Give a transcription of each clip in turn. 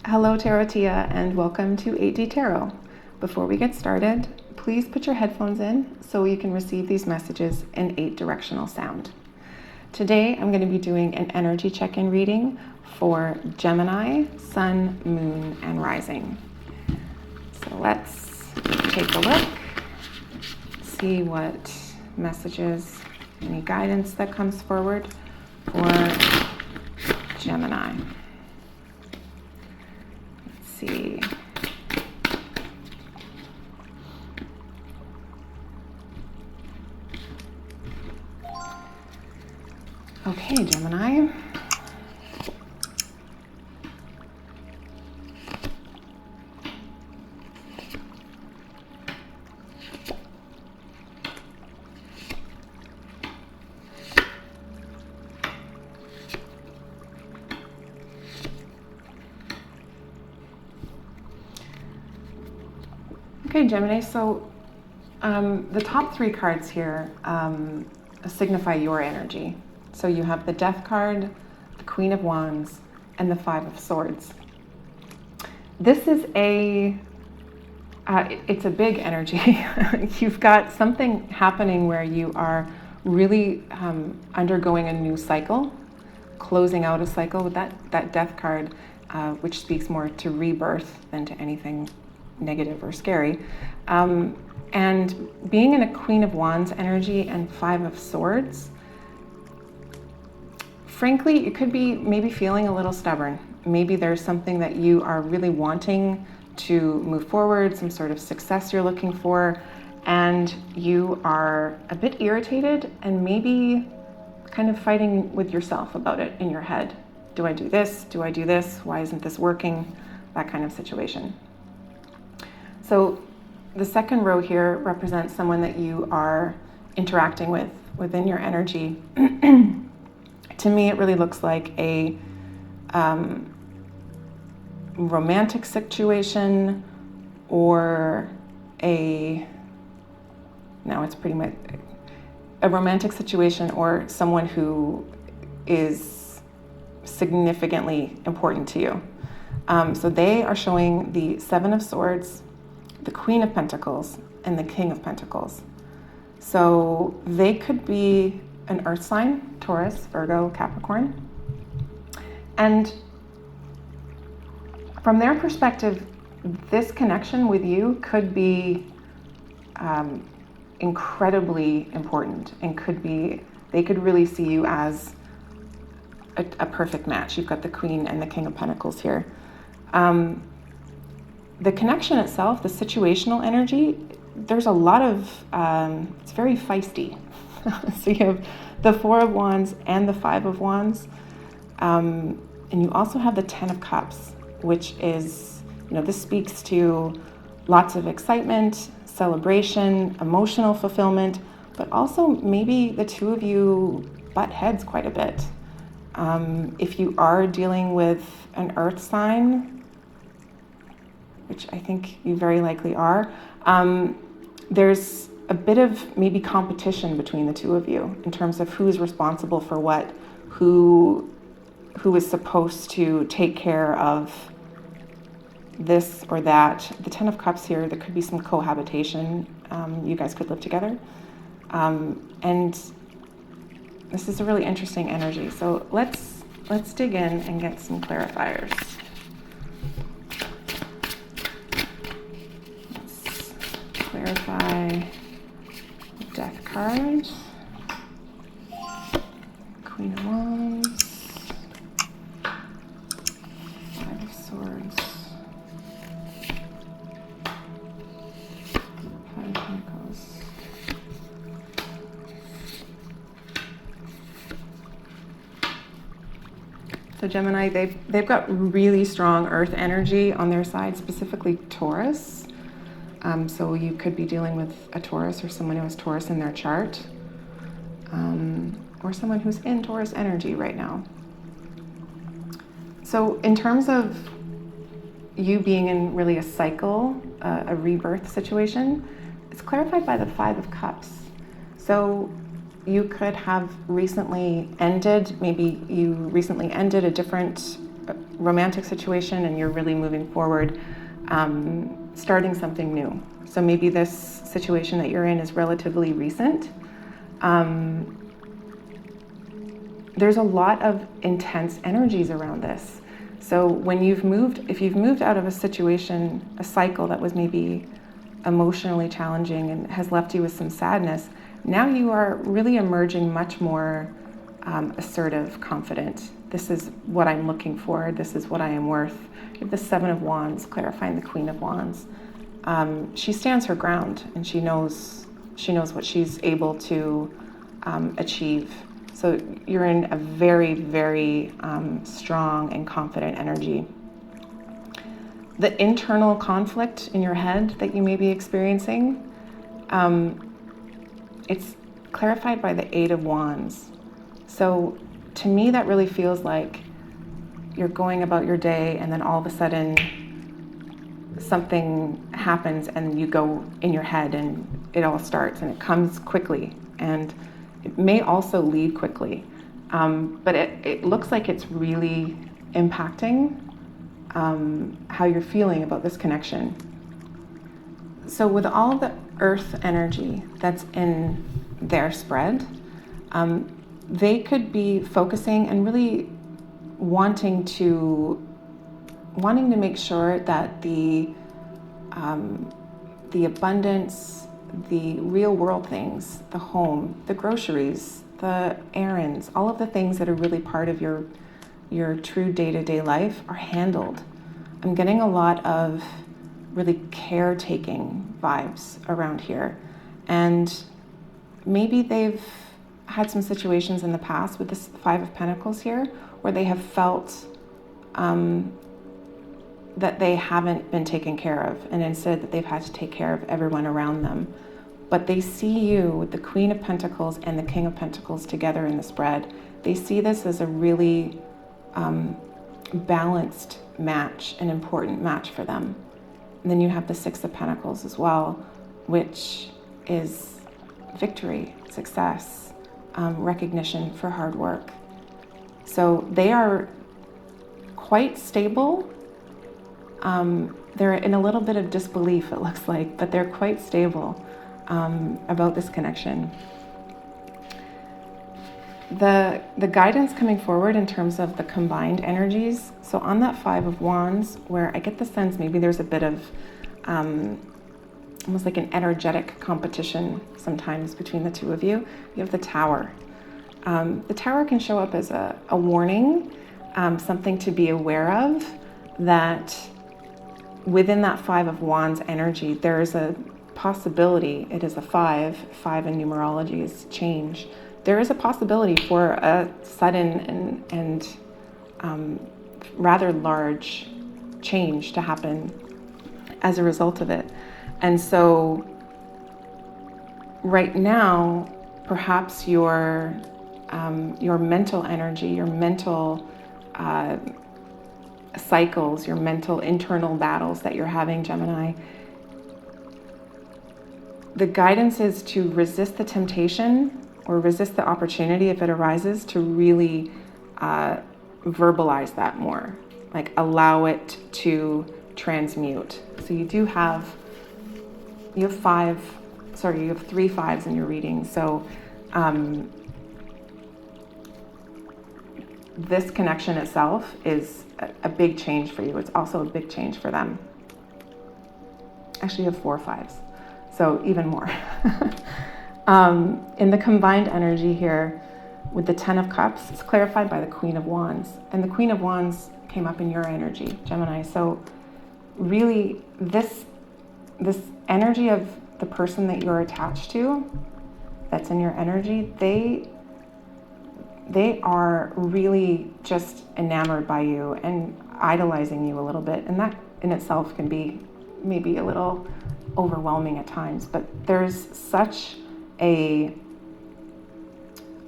Hello Tarotia and welcome to 8D Tarot. Before we get started, please put your headphones in so you can receive these messages in 8 directional sound. Today I'm going to be doing an energy check-in reading for Gemini, Sun, Moon, and Rising. So let's take a look, see what messages, any guidance that comes forward for Gemini. See. Okay, Gemini. Okay, Gemini, so the top 3 cards here signify your energy. So you have the Death card, the Queen of Wands, and the 5 of Swords. This is it's a big energy. You've got something happening where you are really undergoing a new cycle, closing out a cycle with that Death card, which speaks more to rebirth than to anything negative or scary. And being in a Queen of Wands energy and 5 of Swords, frankly, it could be maybe feeling a little stubborn. Maybe there's something that you are really wanting to move forward, some sort of success you're looking for, and you are a bit irritated and maybe kind of fighting with yourself about it in your head. Do I do this? Do I do this? Why isn't this working? That kind of situation. So the second row here represents someone that you are interacting with within your energy. To me, it really looks like a romantic situation or it's pretty much a romantic situation or someone who is significantly important to you. So they are showing the 7 of Swords, the Queen of Pentacles, and the King of Pentacles. So they could be an earth sign, Taurus, Virgo, Capricorn. And from their perspective, this connection with you could be incredibly important and they could really see you as a perfect match. You've got the Queen and the King of Pentacles here. The connection itself, the situational energy, there's a lot of, it's very feisty. So you have the 4 of Wands and the 5 of Wands. And you also have the 10 of Cups, which is, this speaks to lots of excitement, celebration, emotional fulfillment, but also maybe the two of you butt heads quite a bit. If you are dealing with an earth sign, which I think you very likely are, there's a bit of maybe competition between the two of you in terms of who's responsible for what, who is supposed to take care of this or that. The 10 of Cups here, there could be some cohabitation. You guys could live together. And this is a really interesting energy. So let's dig in and get some clarifiers. Clarify the Death card, Queen of Wands, 5 of Swords, 5 of Pentacles. So Gemini, they've got really strong earth energy on their side, specifically Taurus. So you could be dealing with a Taurus or someone who has Taurus in their chart, or someone who's in Taurus energy right now. So in terms of you being in really a cycle, a rebirth situation, it's clarified by the 5 of Cups. So you could have recently ended, maybe you recently ended a different romantic situation and you're really moving forward, starting something new. So maybe this situation that you're in is relatively recent. There's a lot of intense energies around this. So when if you've moved out of a situation, a cycle that was maybe emotionally challenging and has left you with some sadness, now you are really emerging much more assertive, confident. This is what I'm looking for. This is what I am worth. You have the Seven of Wands, clarifying the Queen of Wands. She stands her ground, and she knows what she's able to achieve. So you're in a very, very strong and confident energy. The internal conflict in your head that you may be experiencing, it's clarified by the Eight of Wands. So to me, that really feels like you're going about your day and then all of a sudden something happens and you go in your head and it all starts and it comes quickly and it may also leave quickly. But it looks like it's really impacting how you're feeling about this connection. So with all the earth energy that's in their spread, they could be focusing and really wanting to make sure that the abundance, the real world things, the home, the groceries, the errands, all of the things that are really part of your true day-to-day life are handled. I'm getting a lot of really caretaking vibes around here. And maybe they've had some situations in the past with this Five of Pentacles here where they have felt that they haven't been taken care of, and instead that they've had to take care of everyone around them. But they see you with the Queen of Pentacles and the King of Pentacles together in the spread. They see this as a really balanced match, an important match for them. And then you have the Six of Pentacles as well, which is victory, success, recognition for hard work. So they are quite stable. They're in a little bit of disbelief, it looks like, but they're quite stable about this connection. The guidance coming forward in terms of the combined energies, so on that Five of Wands, where I get the sense maybe there's a bit of almost like an energetic competition sometimes between the two of you, you have the Tower. The Tower can show up as a warning, something to be aware of, that within that Five of Wands energy, there is a possibility, it is a five in numerology is change. There is a possibility for a sudden and rather large change to happen as a result of it. And so right now, perhaps your mental energy, your mental cycles, your mental internal battles that you're having, Gemini, the guidance is to resist the temptation or resist the opportunity if it arises to really verbalize that more, like allow it to transmute. So you have three fives in your reading. So this connection itself is a big change for you. It's also a big change for them. Actually, you have four fives, so even more. In the combined energy here with the Ten of Cups, it's clarified by the Queen of Wands. And the Queen of Wands came up in your energy, Gemini. So really this energy of the person that you're attached to, that's in your energy, they are really just enamored by you and idolizing you a little bit. And that in itself can be maybe a little overwhelming at times, but there's such a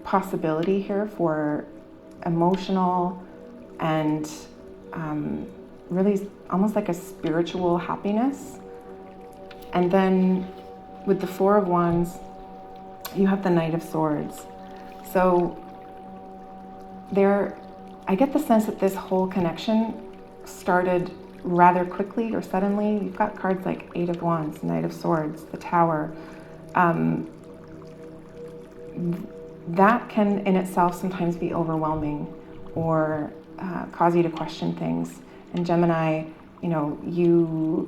possibility here for emotional and really almost like a spiritual happiness. And then with the Four of Wands, you have the Knight of Swords. So I get the sense that this whole connection started rather quickly or suddenly. You've got cards like Eight of Wands, Knight of Swords, the Tower. That can in itself sometimes be overwhelming or cause you to question things. And Gemini, you're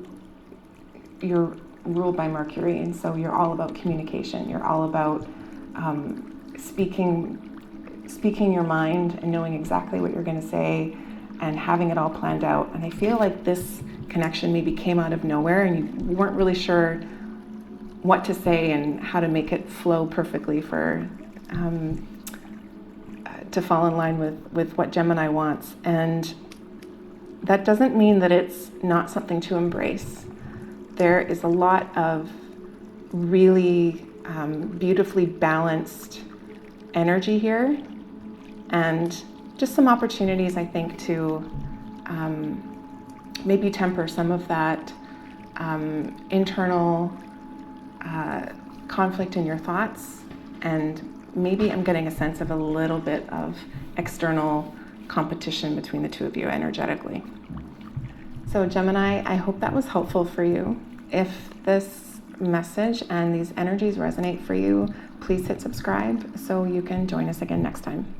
ruled by Mercury, and so you're all about communication. You're all about speaking your mind and knowing exactly what you're going to say and having it all planned out. And I feel like this connection maybe came out of nowhere and you weren't really sure what to say and how to make it flow perfectly for to fall in line with what Gemini wants. And that doesn't mean that it's not something to embrace. There is a lot of really beautifully balanced energy here, and just some opportunities, I think, to maybe temper some of that internal conflict in your thoughts. And maybe I'm getting a sense of a little bit of external competition between the two of you energetically. So Gemini, I hope that was helpful for you. If this message and these energies resonate for you, please hit subscribe so you can join us again next time.